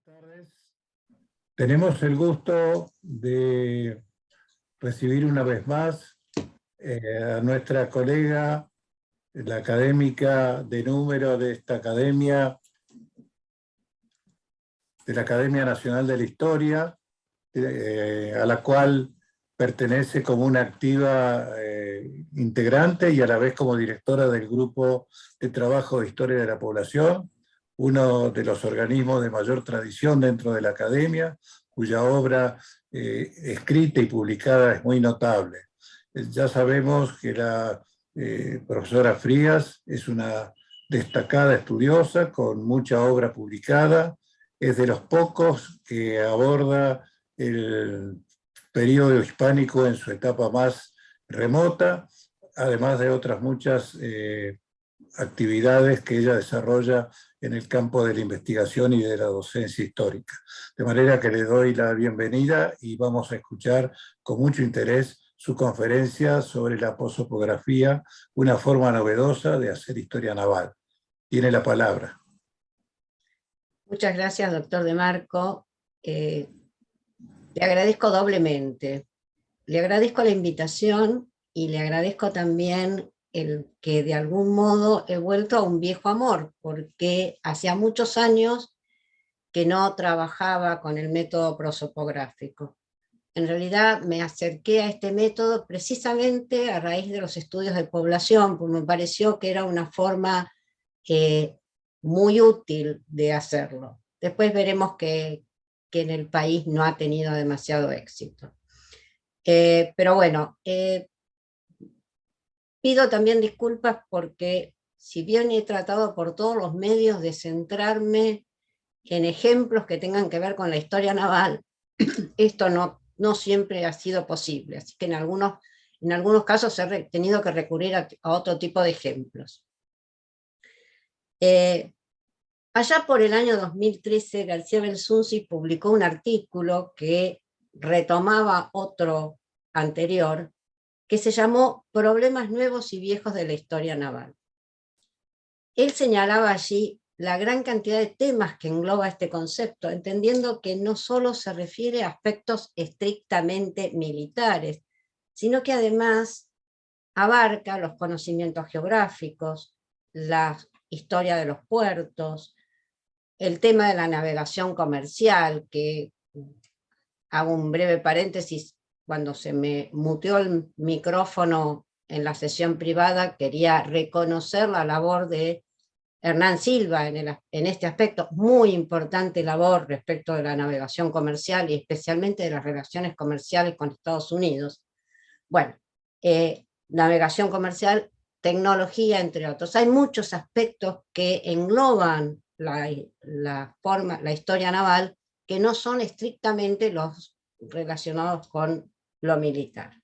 tardes. Tenemos el gusto de recibir una vez más a nuestra colega, la académica de número de esta academia, de la Academia Nacional de la Historia, a la cual pertenece como una activa integrante y a la vez como directora del Grupo de Trabajo de Historia de la Población, uno de los organismos de mayor tradición dentro de la academia, cuya obra escrita y publicada es muy notable. Ya sabemos que la profesora Frías es una destacada estudiosa con mucha obra publicada, es de los pocos que aborda el periodo hispánico en su etapa más remota, además de otras muchas actividades que ella desarrolla en el campo de la investigación y de la docencia histórica. De manera que le doy la bienvenida y vamos a escuchar con mucho interés su conferencia sobre la posopografía, una forma novedosa de hacer historia naval. Tiene la palabra. Muchas gracias, doctor De Marco. Le agradezco doblemente. Le agradezco la invitación y le agradezco también el que de algún modo he vuelto a un viejo amor, porque hacía muchos años que no trabajaba con el método prosopográfico. En realidad me acerqué a este método precisamente a raíz de los estudios de población, porque me pareció que era una forma muy útil de hacerlo. Después veremos que en el país no ha tenido demasiado éxito. Pero bueno, pido también disculpas porque si bien he tratado por todos los medios de centrarme en ejemplos que tengan que ver con la historia naval, esto no siempre ha sido posible, así que en algunos casos he tenido que recurrir a otro tipo de ejemplos. Allá por el año 2013, García Belsunzi publicó un artículo que retomaba otro anterior, que se llamó Problemas nuevos y viejos de la historia naval. Él señalaba allí la gran cantidad de temas que engloba este concepto, entendiendo que no solo se refiere a aspectos estrictamente militares, sino que además abarca los conocimientos geográficos, la historia de los puertos, el tema de la navegación comercial, que hago un breve paréntesis, cuando se me muteó el micrófono en la sesión privada, quería reconocer la labor de Hernán Silva en este aspecto, muy importante labor respecto de la navegación comercial y especialmente de las relaciones comerciales con Estados Unidos. Bueno, navegación comercial, tecnología, entre otros. Hay muchos aspectos que engloban la historia naval que no son estrictamente los relacionados con lo militar.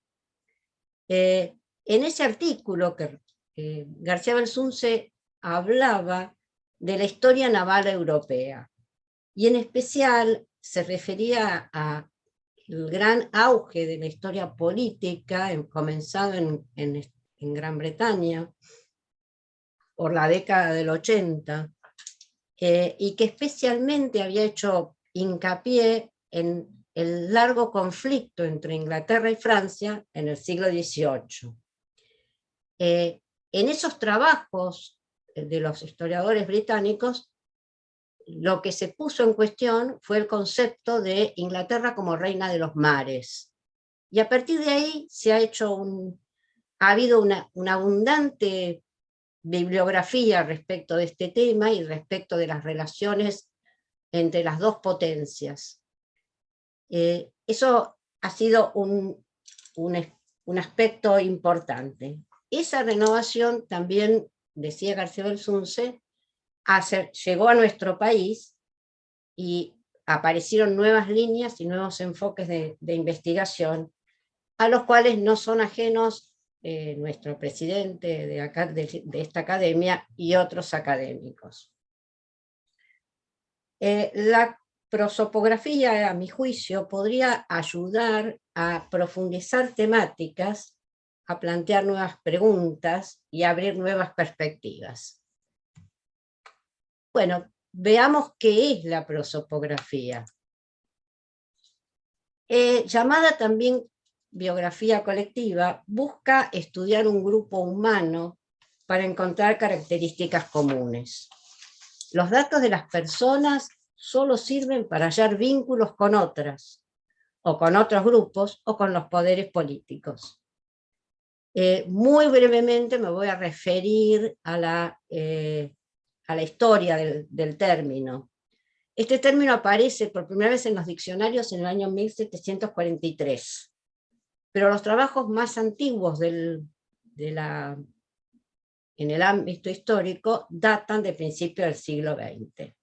En ese artículo que García Belsunce hablaba de la historia naval europea, y en especial se refería al gran auge de la historia política, comenzado en Gran Bretaña, por la década del 80, y que especialmente había hecho hincapié en el largo conflicto entre Inglaterra y Francia en el siglo XVIII. En esos trabajos de los historiadores británicos, lo que se puso en cuestión fue el concepto de Inglaterra como reina de los mares. Y a partir de ahí ha habido una abundante bibliografía respecto de este tema y respecto de las relaciones entre las dos potencias. Eso ha sido un aspecto importante. Esa renovación también, decía García Belsunce, llegó a nuestro país y aparecieron nuevas líneas y nuevos enfoques de investigación, a los cuales no son ajenos nuestro presidente de esta academia y otros académicos. La prosopografía, a mi juicio, podría ayudar a profundizar temáticas, a plantear nuevas preguntas y a abrir nuevas perspectivas. Bueno, veamos qué es la prosopografía. Llamada también biografía colectiva, busca estudiar un grupo humano para encontrar características comunes. Los datos de las personas solo sirven para hallar vínculos con otras, o con otros grupos, o con los poderes políticos. Muy brevemente me voy a referir a la historia del término. Este término aparece por primera vez en los diccionarios en el año 1743, pero los trabajos más antiguos en el ámbito histórico datan de principios del siglo XX.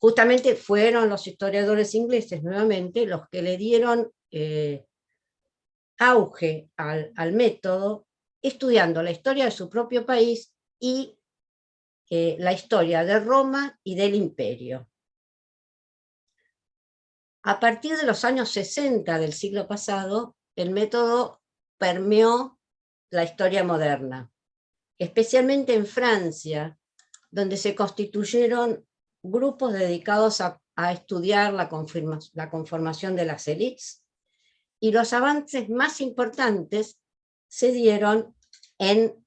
Justamente fueron los historiadores ingleses nuevamente los que le dieron auge al método, estudiando la historia de su propio país y la historia de Roma y del Imperio. A partir de los años 60 del siglo pasado, el método permeó la historia moderna, especialmente en Francia, donde se constituyeron grupos dedicados a estudiar la conformación de las élites, y los avances más importantes se dieron en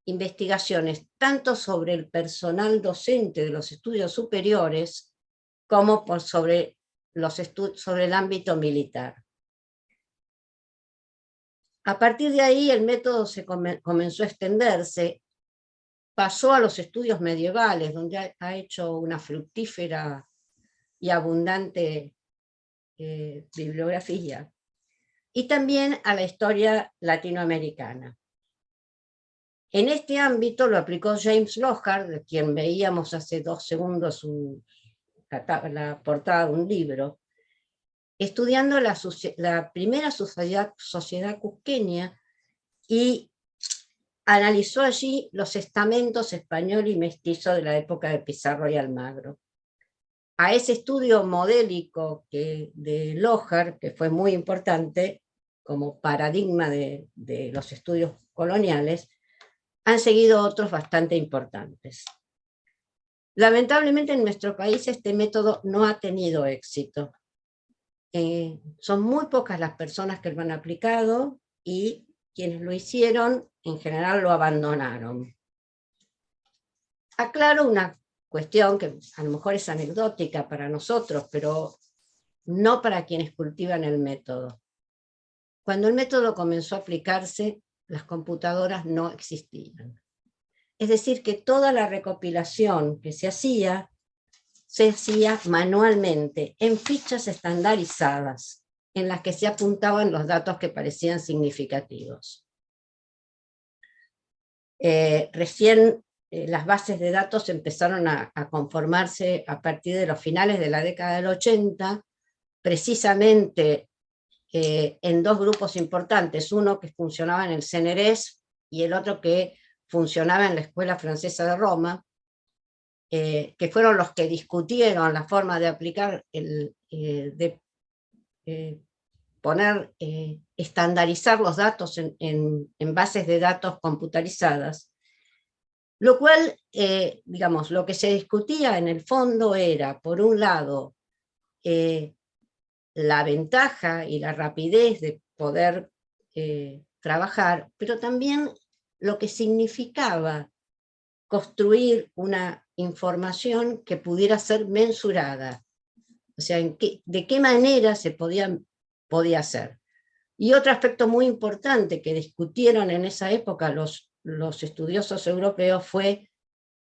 investigaciones tanto sobre el personal docente de los estudios superiores como sobre el ámbito militar. A partir de ahí el método comenzó a extenderse, pasó a los estudios medievales, donde ha hecho una fructífera y abundante bibliografía, y también a la historia latinoamericana. En este ámbito lo aplicó James Lohar, de quien veíamos hace 2 segundos la portada de un libro, estudiando la primera sociedad cusqueña, y analizó allí los estamentos español y mestizo de la época de Pizarro y Almagro. A ese estudio modélico de Lohar, que fue muy importante como paradigma de los estudios coloniales, han seguido otros bastante importantes. Lamentablemente en nuestro país este método no ha tenido éxito. Son muy pocas las personas que lo han aplicado, y quienes lo hicieron en general lo abandonaron. Aclaro una cuestión que a lo mejor es anecdótica para nosotros, pero no para quienes cultivan el método. Cuando el método comenzó a aplicarse, las computadoras no existían. Es decir, que toda la recopilación que se hacía manualmente, en fichas estandarizadas, en las que se apuntaban los datos que parecían significativos. Recién las bases de datos empezaron a conformarse a partir de los finales de la década del 80, precisamente en 2 grupos importantes, uno que funcionaba en el CNRS y el otro que funcionaba en la Escuela Francesa de Roma, que fueron los que discutieron la forma de aplicar, estandarizar los datos en bases de datos computarizadas, lo cual, digamos, lo que se discutía en el fondo era, por un lado, la ventaja y la rapidez de poder trabajar, pero también lo que significaba construir una información que pudiera ser mensurada, o sea, de qué manera se podía hacer. Y otro aspecto muy importante que discutieron en esa época los estudiosos europeos fue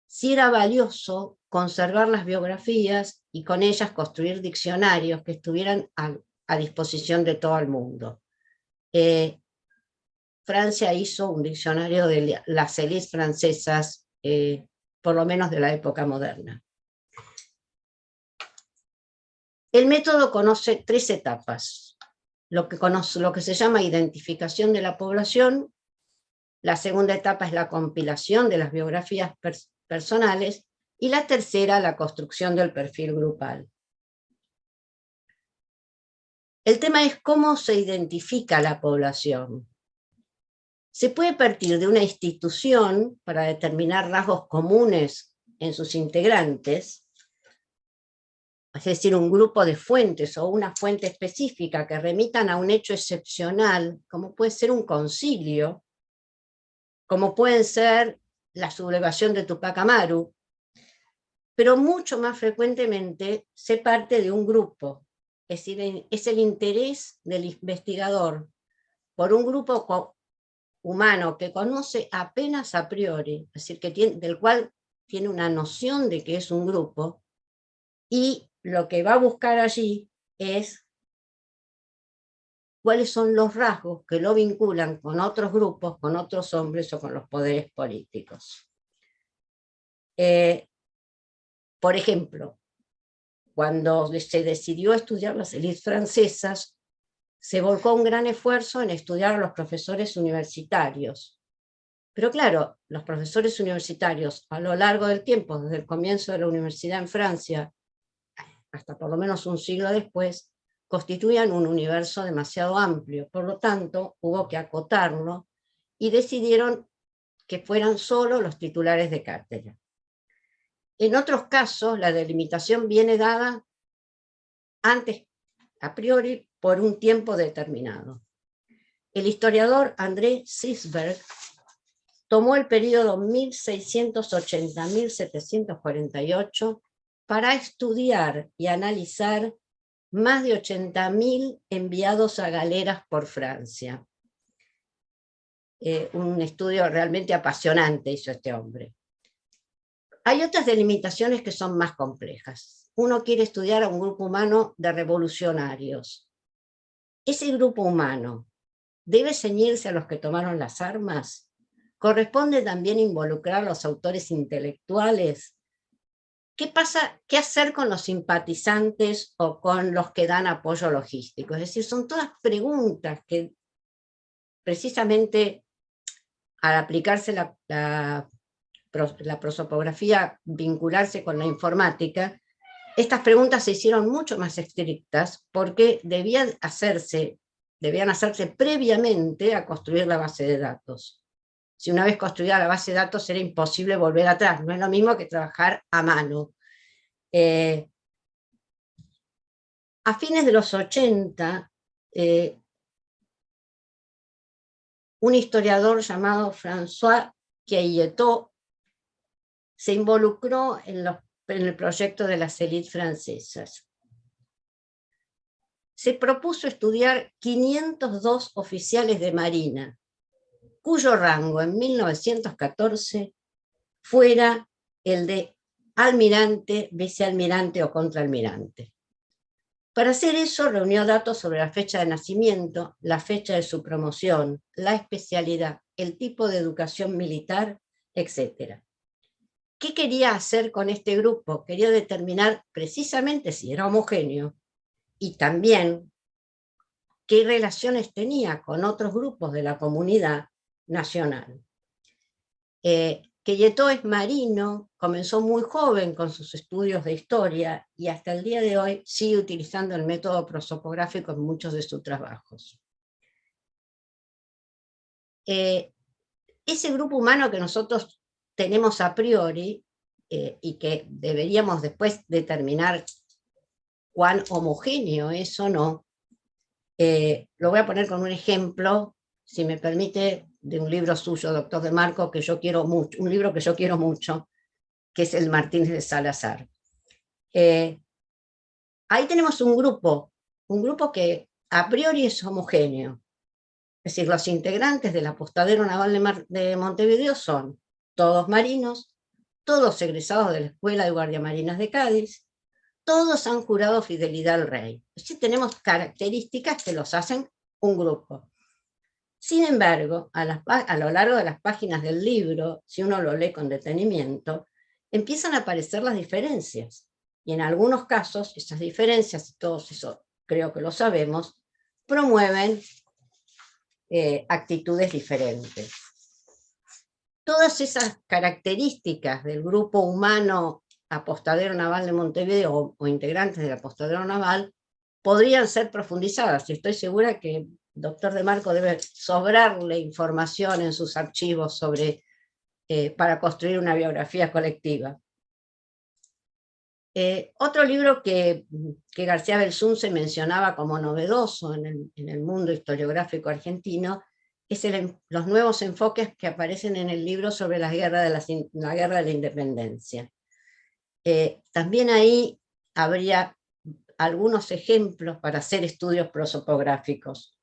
si era valioso conservar las biografías y con ellas construir diccionarios que estuvieran a disposición de todo el mundo. Francia hizo un diccionario de las élites francesas, por lo menos de la época moderna. El método conoce 3 etapas. Lo que se llama identificación de la población. La segunda etapa es la compilación de las biografías personales, y la tercera, la construcción del perfil grupal. El tema es cómo se identifica la población. Se puede partir de una institución para determinar rasgos comunes en sus integrantes, es decir, un grupo de fuentes o una fuente específica que remitan a un hecho excepcional, como puede ser un concilio, como puede ser la sublevación de Tupac Amaru, pero mucho más frecuentemente se parte de un grupo, es decir, es el interés del investigador por un grupo humano que conoce apenas a priori, es decir, del cual tiene una noción de que es un grupo, y lo que va a buscar allí es cuáles son los rasgos que lo vinculan con otros grupos, con otros hombres o con los poderes políticos. Por ejemplo, cuando se decidió estudiar las élites francesas, se volcó un gran esfuerzo en estudiar a los profesores universitarios. Pero claro, los profesores universitarios a lo largo del tiempo, desde el comienzo de la universidad en Francia, hasta por lo menos un siglo después, constituían un universo demasiado amplio. Por lo tanto, hubo que acotarlo y decidieron que fueran solo los titulares de cátedra. En otros casos, la delimitación viene dada antes, a priori, por un tiempo determinado. El historiador André Sisberg tomó el periodo 1680-1748 para estudiar y analizar más de 80.000 enviados a galeras por Francia. Un estudio realmente apasionante hizo este hombre. Hay otras delimitaciones que son más complejas. Uno quiere estudiar a un grupo humano de revolucionarios. ¿Ese grupo humano debe ceñirse a los que tomaron las armas? ¿Corresponde también involucrar a los autores intelectuales? ¿Qué pasa? ¿Qué hacer con los simpatizantes o con los que dan apoyo logístico? Es decir, son todas preguntas que precisamente al aplicarse la prosopografía, vincularse con la informática, estas preguntas se hicieron mucho más estrictas porque debían hacerse previamente a construir la base de datos. Si una vez construida la base de datos era imposible volver atrás, no es lo mismo que trabajar a mano. A fines de los 80, un historiador llamado François Quilletot se involucró en el proyecto de las élites francesas. Se propuso estudiar 502 oficiales de marina, cuyo rango en 1914 fuera el de almirante, vicealmirante o contraalmirante. Para hacer eso reunió datos sobre la fecha de nacimiento, la fecha de su promoción, la especialidad, el tipo de educación militar, etc. ¿Qué quería hacer con este grupo? Quería determinar precisamente si era homogéneo y también qué relaciones tenía con otros grupos de la comunidad nacional. Quilletot es marino, comenzó muy joven con sus estudios de historia y hasta el día de hoy sigue utilizando el método prosopográfico en muchos de sus trabajos. Ese grupo humano que nosotros tenemos a priori y que deberíamos después determinar cuán homogéneo es o no, lo voy a poner con un ejemplo, si me permite, de un libro suyo, doctor de Marco, que yo quiero mucho, un libro que yo quiero mucho, que es el Martínez de Salazar. Ahí tenemos un grupo que a priori es homogéneo. Es decir, los integrantes del apostadero naval de Montevideo son todos marinos, todos egresados de la Escuela de Guardiamarinas de Cádiz, todos han jurado fidelidad al rey. Así tenemos características que los hacen un grupo. Sin embargo, a lo largo de las páginas del libro, si uno lo lee con detenimiento, empiezan a aparecer las diferencias. Y en algunos casos, esas diferencias, y todos eso creo que lo sabemos, promueven actitudes diferentes. Todas esas características del grupo humano apostadero naval de Montevideo o integrantes del apostadero naval podrían ser profundizadas, y estoy segura que el doctor de Marco debe sobrarle información en sus archivos para construir una biografía colectiva. Otro libro que García Belsunce mencionaba como novedoso en el mundo historiográfico argentino es los nuevos enfoques que aparecen en el libro sobre la guerra de la independencia. También ahí habría algunos ejemplos para hacer estudios prosopográficos.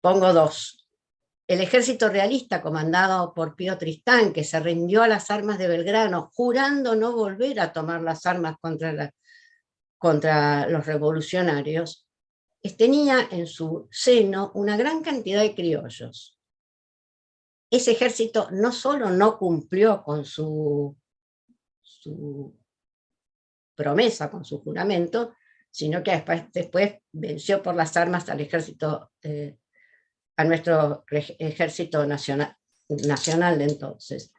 Pongo dos. El ejército realista comandado por Pío Tristán, que se rindió a las armas de Belgrano, jurando no volver a tomar las armas contra los revolucionarios, tenía en su seno una gran cantidad de criollos. Ese ejército no solo no cumplió con su promesa, con su juramento, sino que después venció por las armas al ejército, a nuestro ejército nacional de entonces.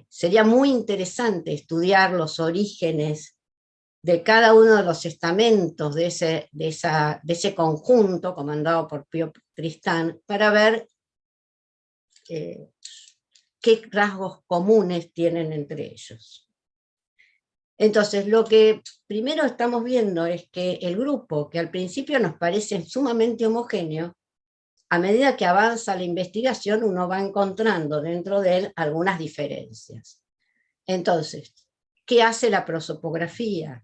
Sería muy interesante estudiar los orígenes de cada uno de los estamentos de ese conjunto comandado por Pío Tristán, para ver qué rasgos comunes tienen entre ellos. Entonces, lo que primero estamos viendo es que el grupo, que al principio nos parece sumamente homogéneo, a medida que avanza la investigación, uno va encontrando dentro de él algunas diferencias. Entonces, ¿qué hace la prosopografía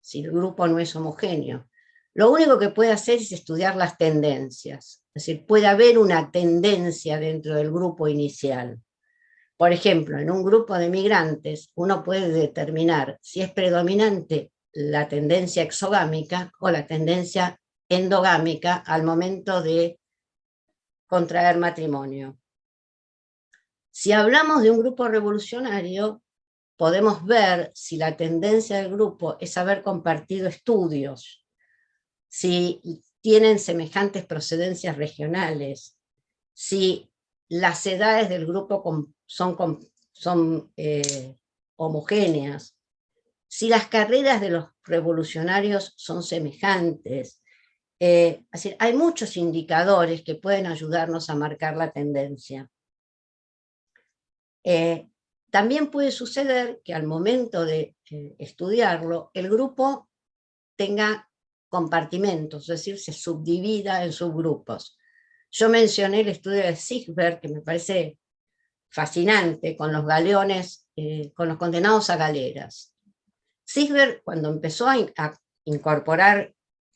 si el grupo no es homogéneo? Lo único que puede hacer es estudiar las tendencias. Es decir, puede haber una tendencia dentro del grupo inicial. Por ejemplo, en un grupo de migrantes, uno puede determinar si es predominante la tendencia exogámica o la tendencia endogámica al momento de contraer matrimonio. Si hablamos de un grupo revolucionario, podemos ver si la tendencia del grupo es haber compartido estudios, si tienen semejantes procedencias regionales, si las edades del grupo son homogéneas, si las carreras de los revolucionarios son semejantes. Así, hay muchos indicadores que pueden ayudarnos a marcar la tendencia. También puede suceder que al momento de estudiarlo, el grupo tenga compartimentos, es decir, se subdivida en subgrupos. Yo mencioné el estudio de Sigsberg, que me parece fascinante, con los galeones, con los condenados a galeras. Sigsberg, cuando empezó a incorporar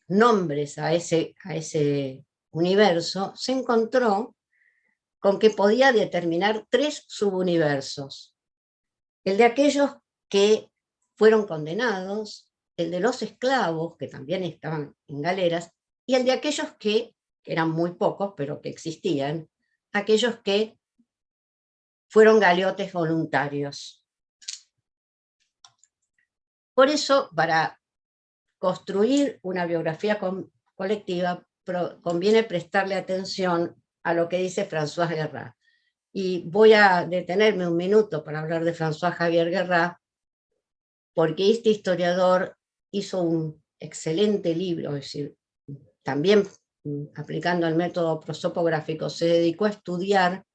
nombres a ese universo, se encontró con que podía determinar 3 subuniversos. El de aquellos que fueron condenados, el de los esclavos, que también estaban en galeras, y el de aquellos que eran muy pocos, pero que existían, aquellos que fueron galeotes voluntarios. Por eso, para construir una biografía colectiva, conviene prestarle atención a lo que dice François Guerrat. Y voy a detenerme un minuto para hablar de François Javier Guerrat, porque este historiador hizo un excelente libro, es decir, también aplicando el método prosopográfico, se dedicó a estudiar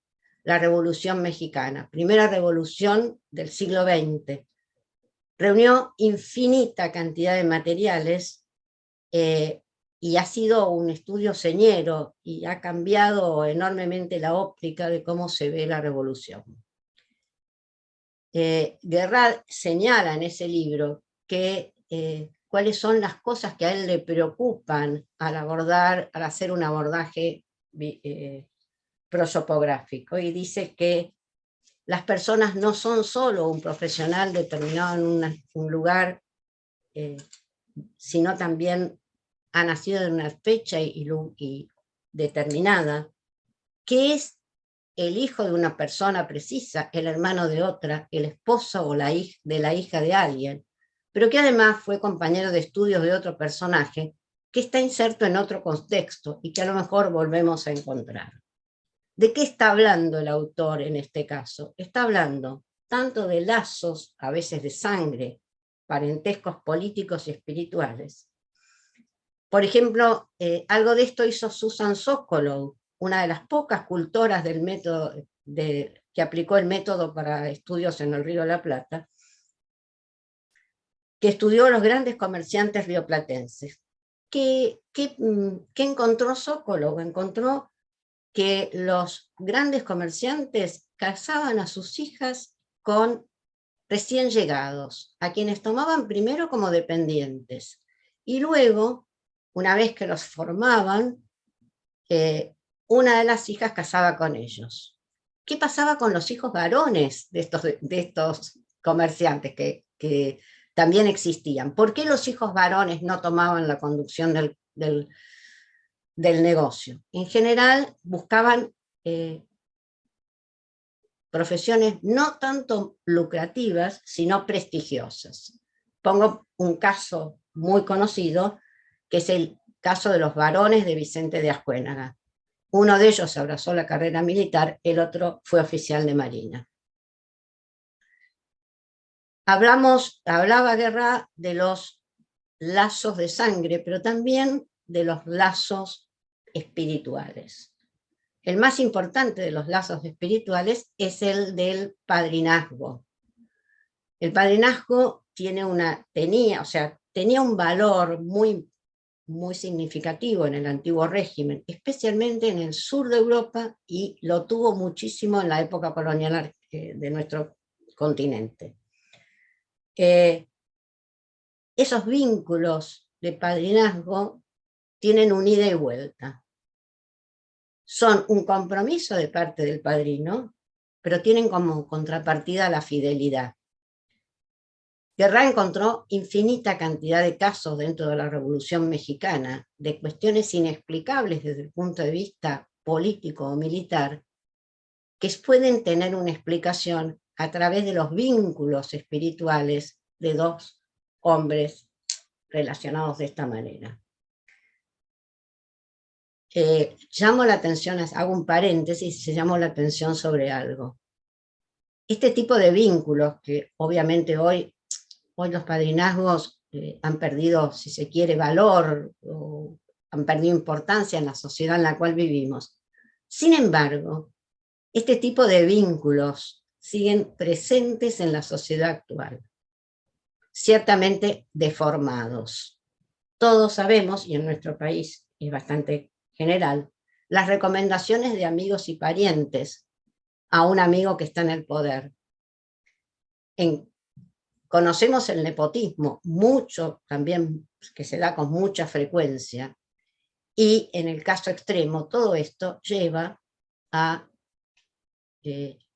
la Revolución Mexicana, primera revolución del siglo XX. Reunió infinita cantidad de materiales y ha sido un estudio señero y ha cambiado enormemente la óptica de cómo se ve la revolución. Guerrat señala en ese libro que cuáles son las cosas que a él le preocupan al hacer un abordaje prosopográfico, y dice que las personas no son solo un profesional determinado en un lugar, sino también ha nacido en una fecha y determinada, que es el hijo de una persona precisa, el hermano de otra, el esposo o de la hija de alguien, pero que además fue compañero de estudios de otro personaje que está inserto en otro contexto y que a lo mejor volvemos a encontrar. ¿De qué está hablando el autor en este caso? Está hablando tanto de lazos, a veces de sangre, parentescos políticos y espirituales. Por ejemplo, algo de esto hizo Susan Sokolov, una de las pocas cultoras del método que aplicó el método para estudios en el Río de la Plata, que estudió a los grandes comerciantes rioplatenses. ¿Qué encontró Sokolow? Encontró que los grandes comerciantes casaban a sus hijas con recién llegados, a quienes tomaban primero como dependientes, y luego, una vez que los formaban, una de las hijas casaba con ellos. ¿Qué pasaba con los hijos varones de estos comerciantes que también existían? ¿Por qué los hijos varones no tomaban la conducción del negocio? En general buscaban profesiones no tanto lucrativas, sino prestigiosas. Pongo un caso muy conocido, que es el caso de los varones de Vicente de Ascuénaga. Uno de ellos abrazó la carrera militar, el otro fue oficial de marina. Hablaba Guerra de los lazos de sangre, pero también de los lazos espirituales. El más importante de los lazos espirituales es el del padrinazgo. El padrinazgo tenía un valor muy, muy significativo en el antiguo régimen, especialmente en el sur de Europa, y lo tuvo muchísimo en la época colonial de nuestro continente. Esos vínculos de padrinazgo tienen un ida y vuelta. Son un compromiso de parte del padrino, pero tienen como contrapartida la fidelidad. Guerra encontró infinita cantidad de casos dentro de la Revolución Mexicana, de cuestiones inexplicables desde el punto de vista político o militar, que pueden tener una explicación a través de los vínculos espirituales de dos hombres relacionados de esta manera. Llamo la atención, hago un paréntesis, llamo la atención sobre algo. Este tipo de vínculos, que obviamente hoy los padrinazgos han perdido, si se quiere, valor, o han perdido importancia en la sociedad en la cual vivimos. Sin embargo, este tipo de vínculos siguen presentes en la sociedad actual, ciertamente deformados. Todos sabemos, y en nuestro país es bastante general, las recomendaciones de amigos y parientes a un amigo que está en el poder. Conocemos el nepotismo, mucho también, que se da con mucha frecuencia, y en el caso extremo todo esto lleva a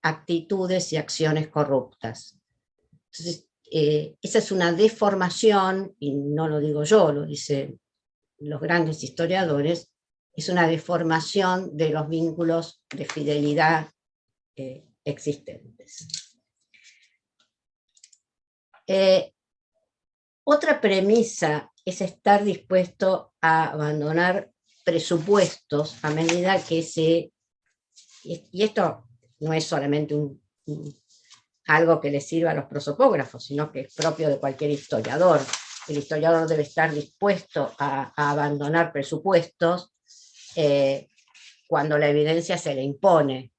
actitudes y acciones corruptas. Entonces, esa es una deformación, y no lo digo yo, lo dicen los grandes historiadores, es una deformación de los vínculos de fidelidad existentes. Otra premisa es estar dispuesto a abandonar presupuestos a medida que y esto no es solamente algo que le sirva a los prosopógrafos, sino que es propio de cualquier historiador. El historiador debe estar dispuesto a abandonar presupuestos cuando la evidencia se le impone.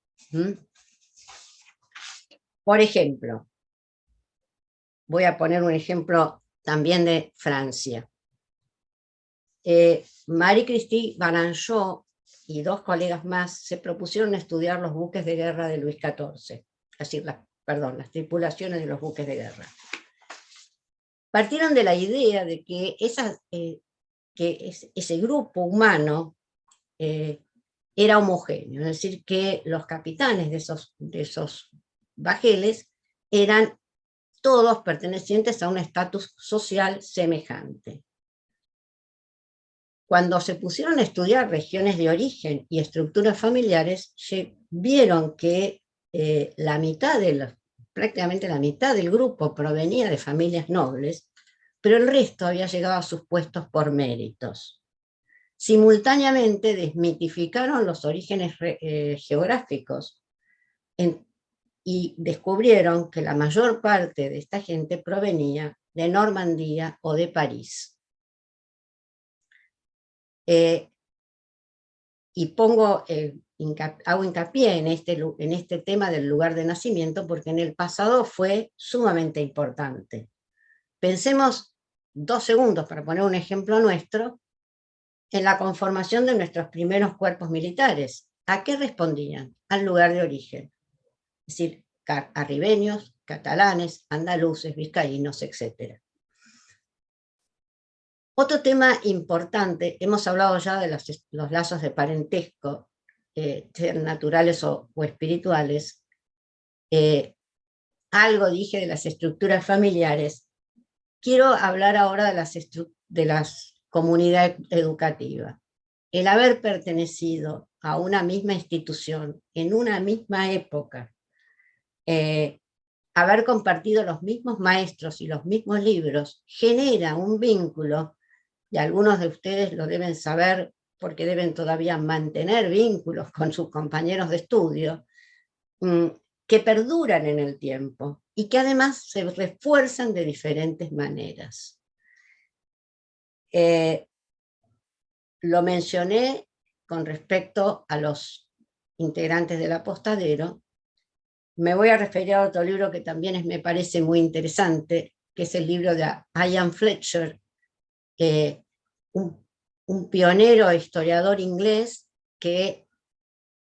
Por ejemplo, voy a poner un ejemplo también de Francia. Marie-Christine Barangeau y dos colegas más se propusieron estudiar los buques de guerra de Luis XIV, las tripulaciones de los buques de guerra. Partieron de la idea de que ese grupo humano era homogéneo, es decir, que los capitanes de esos bajeles eran todos pertenecientes a un estatus social semejante. Cuando se pusieron a estudiar regiones de origen y estructuras familiares, vieron que prácticamente la mitad del grupo provenía de familias nobles, pero el resto había llegado a sus puestos por méritos. Simultáneamente desmitificaron los orígenes geográficos y descubrieron que la mayor parte de esta gente provenía de Normandía o de París. Y hago hincapié en este tema del lugar de nacimiento, porque en el pasado fue sumamente importante. Pensemos 2 segundos, para poner un ejemplo nuestro, en la conformación de nuestros primeros cuerpos militares. ¿A qué respondían? Al lugar de origen. Es decir, arribeños, catalanes, andaluces, vizcaínos, etc. Otro tema importante, hemos hablado ya de los lazos de parentesco, sean naturales o espirituales. Algo dije de las estructuras familiares. Quiero hablar ahora de las comunidades educativas. El haber pertenecido a una misma institución, en una misma época, haber compartido los mismos maestros y los mismos libros, genera un vínculo, y algunos de ustedes lo deben saber porque deben todavía mantener vínculos con sus compañeros de estudio, que perduran en el tiempo y que además se refuerzan de diferentes maneras. Lo mencioné con respecto a los integrantes del Apostadero. Me voy a referir a otro libro que también me parece muy interesante, que es el libro de Ian Fletcher, un pionero e historiador inglés que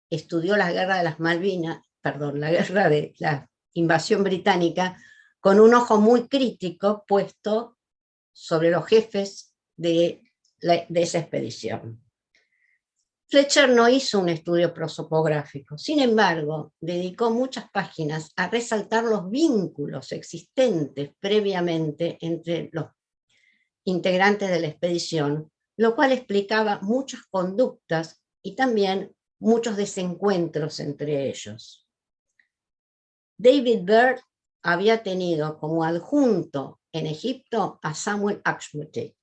estudió la guerra de las Malvinas, la guerra de la invasión británica, con un ojo muy crítico puesto sobre los jefes de esa expedición. Fletcher no hizo un estudio prosopográfico, sin embargo, dedicó muchas páginas a resaltar los vínculos existentes previamente entre los integrantes de la expedición, lo cual explicaba muchas conductas y también muchos desencuentros entre ellos. David Byrd había tenido como adjunto en Egipto a Samuel Axmute.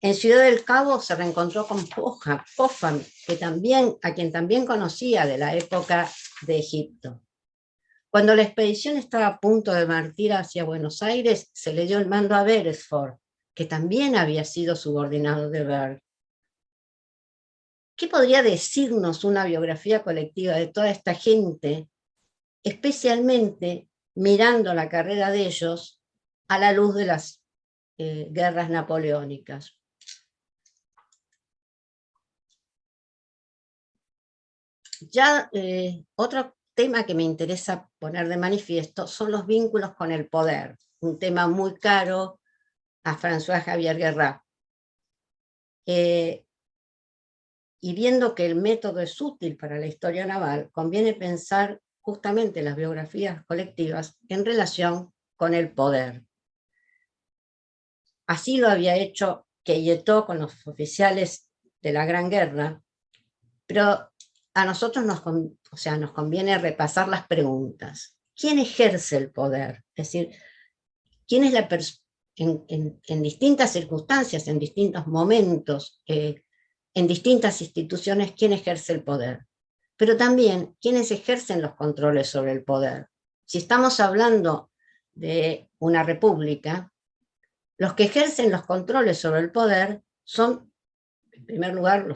En Ciudad del Cabo se reencontró con Popham, a quien también conocía de la época de Egipto. Cuando la expedición estaba a punto de partir hacia Buenos Aires, se le dio el mando a Beresford, que también había sido subordinado de Byrd. ¿Qué podría decirnos una biografía colectiva de toda esta gente, especialmente mirando la carrera de ellos a la luz de las guerras napoleónicas? Ya otro tema que me interesa poner de manifiesto son los vínculos con el poder, un tema muy caro a François Xavier Guerrat. Y viendo que el método es útil para la historia naval, conviene pensar justamente las biografías colectivas en relación con el poder. Así lo había hecho Queyetou con los oficiales de la Gran Guerra, pero a nosotros nos conviene repasar las preguntas. ¿Quién ejerce el poder? Es decir, ¿quién es la persona en distintas circunstancias, en distintos momentos, en distintas instituciones, quién ejerce el poder? Pero también, ¿quiénes ejercen los controles sobre el poder? Si estamos hablando de una república, los que ejercen los controles sobre el poder son, en primer lugar,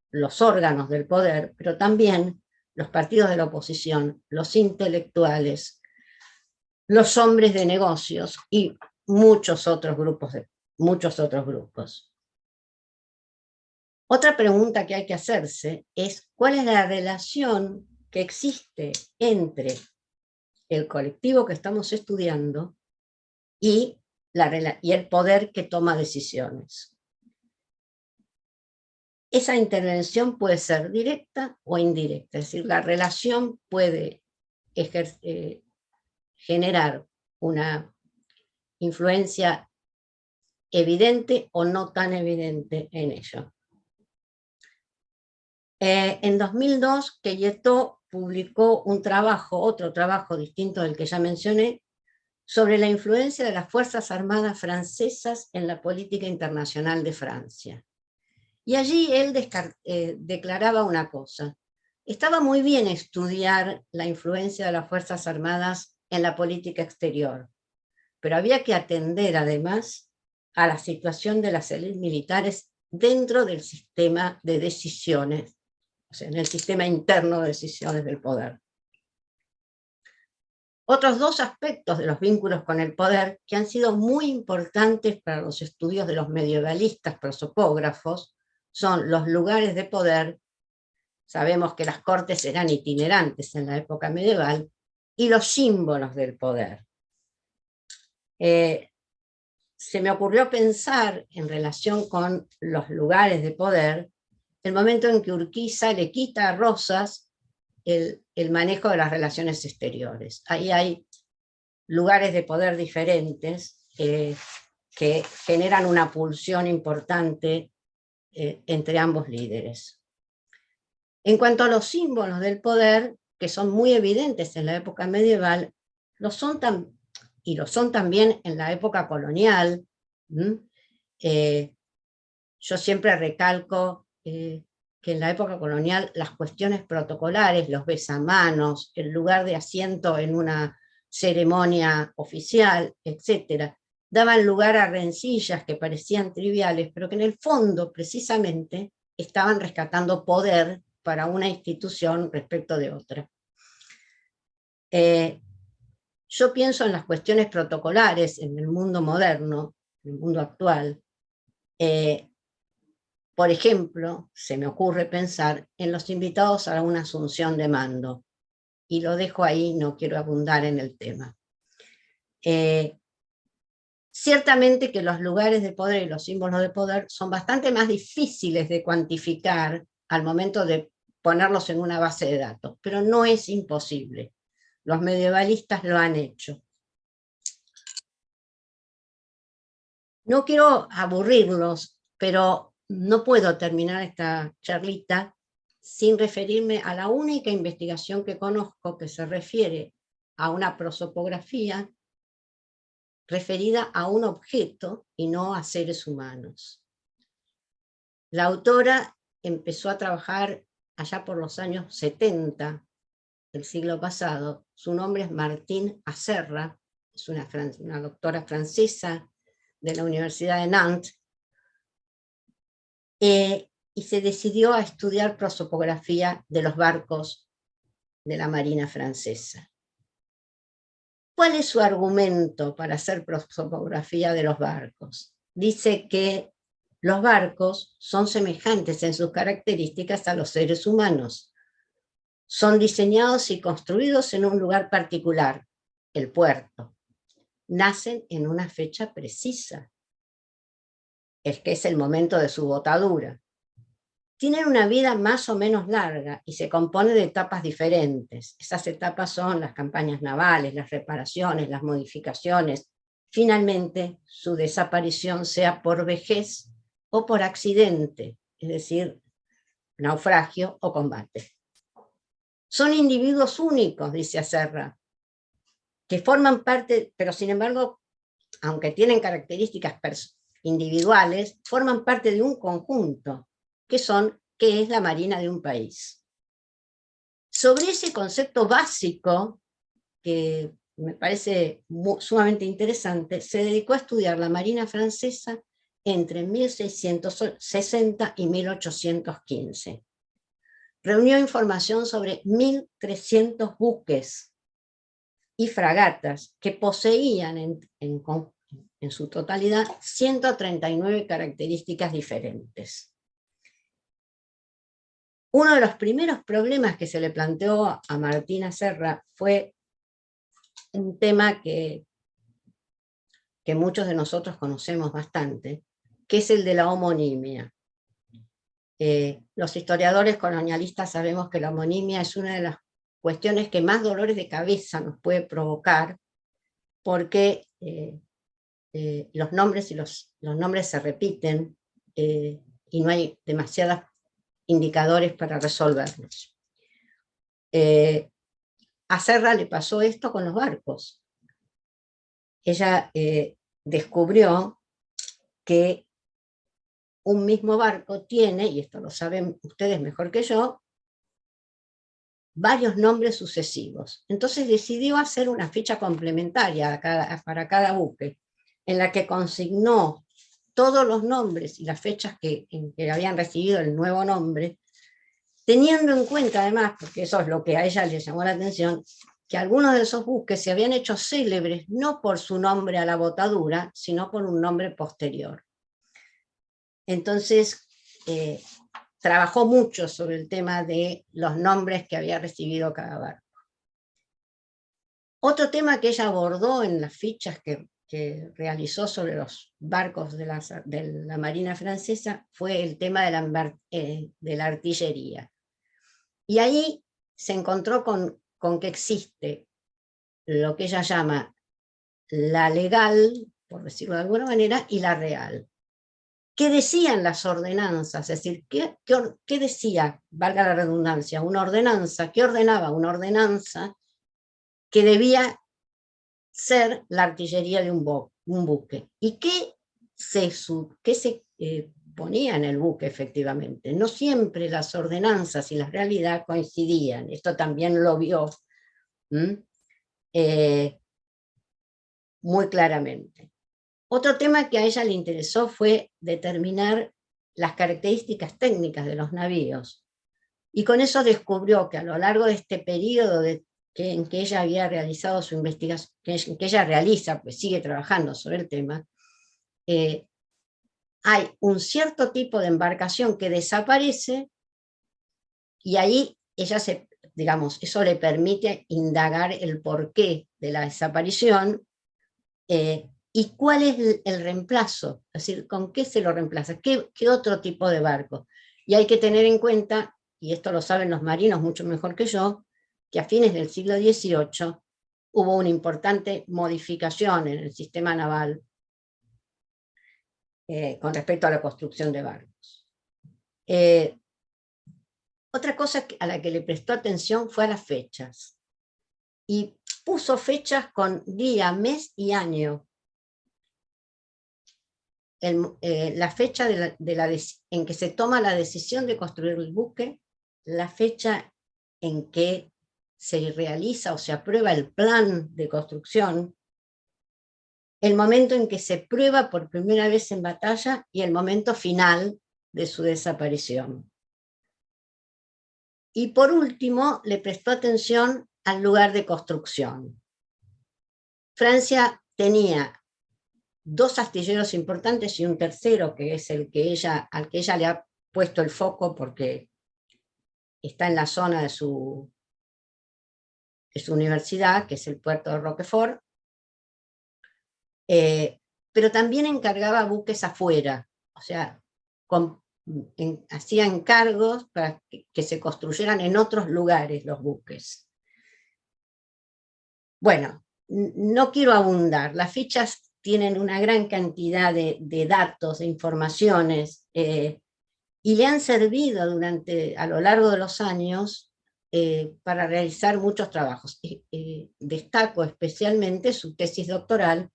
los órganos del poder, pero también los partidos de la oposición, los intelectuales, los hombres de negocios y muchos otros grupos. Otra pregunta que hay que hacerse es ¿cuál es la relación que existe entre el colectivo que estamos estudiando y el poder que toma decisiones? Esa intervención puede ser directa o indirecta, es decir, la relación puede generar una influencia evidente o no tan evidente en ello. En 2002, Queyetou publicó otro trabajo distinto del que ya mencioné, sobre la influencia de las Fuerzas Armadas francesas en la política internacional de Francia. Y allí él declaraba una cosa: estaba muy bien estudiar la influencia de las Fuerzas Armadas en la política exterior, pero había que atender además a la situación de las élites militares dentro del sistema de decisiones, o sea, en el sistema interno de decisiones del poder. Otros dos aspectos de los vínculos con el poder que han sido muy importantes para los estudios de los medievalistas prosopógrafos son los lugares de poder. Sabemos que las cortes eran itinerantes en la época medieval, y los símbolos del poder. Se me ocurrió pensar en relación con los lugares de poder, el momento en que Urquiza le quita a Rosas el manejo de las relaciones exteriores. Ahí hay lugares de poder diferentes que generan una pulsión importante entre ambos líderes. En cuanto a los símbolos del poder, que son muy evidentes en la época medieval, lo son también en la época colonial. Yo siempre recalco que en la época colonial las cuestiones protocolares, los besamanos, el lugar de asiento en una ceremonia oficial, etcétera, daban lugar a rencillas que parecían triviales, pero que en el fondo, precisamente, estaban rescatando poder para una institución respecto de otra. Yo pienso en las cuestiones protocolares en el mundo moderno, en el mundo actual. Por ejemplo, se me ocurre pensar en los invitados a una asunción de mando, y lo dejo ahí, no quiero abundar en el tema. Ciertamente que los lugares de poder y los símbolos de poder son bastante más difíciles de cuantificar al momento de ponerlos en una base de datos, pero no es imposible. Los medievalistas lo han hecho. No quiero aburrirlos, pero no puedo terminar esta charlita sin referirme a la única investigación que conozco que se refiere a una prosopografía referida a un objeto y no a seres humanos. La autora empezó a trabajar allá por los años 70 del siglo pasado. Su nombre es Martine Aserra, es una doctora francesa de la Universidad de Nantes, y se decidió a estudiar prosopografía de los barcos de la Marina francesa. ¿Cuál es su argumento para hacer prosopografía de los barcos? Dice que los barcos son semejantes en sus características a los seres humanos. Son diseñados y construidos en un lugar particular, el puerto. Nacen en una fecha precisa, es que es el momento de su botadura. Tienen una vida más o menos larga y se compone de etapas diferentes. Esas etapas son las campañas navales, las reparaciones, las modificaciones. Finalmente, su desaparición sea por vejez o por accidente, es decir, naufragio o combate. Son individuos únicos, dice Aserra, que forman parte, pero sin embargo, aunque tienen características individuales, forman parte de un conjunto, que es la marina de un país. Sobre ese concepto básico, que me parece sumamente interesante, se dedicó a estudiar la marina francesa entre 1660 y 1815. Reunió información sobre 1.300 buques y fragatas que poseían en su totalidad 139 características diferentes. Uno de los primeros problemas que se le planteó a Martine Aserra fue un tema que muchos de nosotros conocemos bastante, que es el de la homonimia. Los historiadores colonialistas sabemos que la homonimia es una de las cuestiones que más dolores de cabeza nos puede provocar, porque los nombres se repiten y no hay demasiados indicadores para resolverlos. A Serra le pasó esto con los barcos. Ella descubrió que un mismo barco tiene, y esto lo saben ustedes mejor que yo, varios nombres sucesivos. Entonces decidió hacer una ficha complementaria para cada buque, en la que consignó todos los nombres y las fechas en que habían recibido el nuevo nombre, teniendo en cuenta además, porque eso es lo que a ella le llamó la atención, que algunos de esos buques se habían hecho célebres no por su nombre a la botadura, sino por un nombre posterior. Entonces, trabajó mucho sobre el tema de los nombres que había recibido cada barco. Otro tema que ella abordó en las fichas que realizó sobre los barcos de la Marina francesa fue el tema de la artillería. Y ahí se encontró con que existe lo que ella llama la legal, por decirlo de alguna manera, y la real. ¿Qué decían las ordenanzas? Es decir, ¿qué decía, valga la redundancia, una ordenanza? ¿Qué ordenaba una ordenanza que debía ser la artillería de un buque? ¿Y qué se ponía en el buque efectivamente? No siempre las ordenanzas y la realidad coincidían. Esto también lo vio muy claramente. Otro tema que a ella le interesó fue determinar las características técnicas de los navíos. Y con eso descubrió que a lo largo de este periodo en que ella había realizado su investigación, que ella realiza, pues sigue trabajando sobre el tema, hay un cierto tipo de embarcación que desaparece y ahí ella digamos, eso le permite indagar el porqué de la desaparición y cuál es el reemplazo, es decir, con qué se lo reemplaza, qué otro tipo de barco. Y hay que tener en cuenta, y esto lo saben los marinos mucho mejor que yo, que a fines del siglo XVIII hubo una importante modificación en el sistema naval con respecto a la construcción de barcos. Otra cosa a la que le prestó atención fue a las fechas. Y puso fechas con día, mes y año. La fecha en que se toma la decisión de construir el buque, la fecha en que se realiza o se aprueba el plan de construcción, el momento en que se prueba por primera vez en batalla y el momento final de su desaparición. Y por último, le prestó atención al lugar de construcción. Francia tenía 2 astilleros importantes y un tercero, que es al que ella le ha puesto el foco porque está en la zona de su universidad, que es el puerto de Roquefort, pero también encargaba buques afuera, o sea, hacía encargos para que se construyeran en otros lugares los buques. Bueno, no quiero abundar, las fichas tienen una gran cantidad de datos, de informaciones, y le han servido a lo largo de los años para realizar muchos trabajos. Destaco especialmente su tesis doctoral,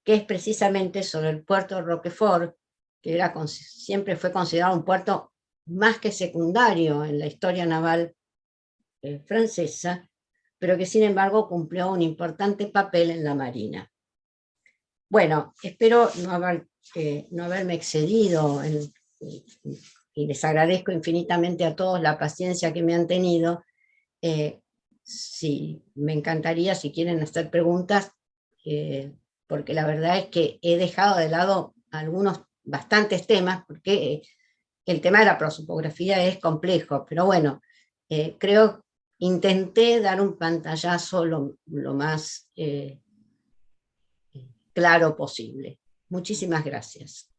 que es precisamente sobre el puerto de Roquefort, que siempre fue considerado un puerto más que secundario en la historia naval francesa, pero que sin embargo cumplió un importante papel en la Marina. Bueno, espero no haberme excedido y les agradezco infinitamente a todos la paciencia que me han tenido. Sí, me encantaría si quieren hacer preguntas, porque la verdad es que he dejado de lado bastantes temas, porque el tema de la prosopografía es complejo, pero bueno, intenté dar un pantallazo lo más claro posible. Muchísimas gracias.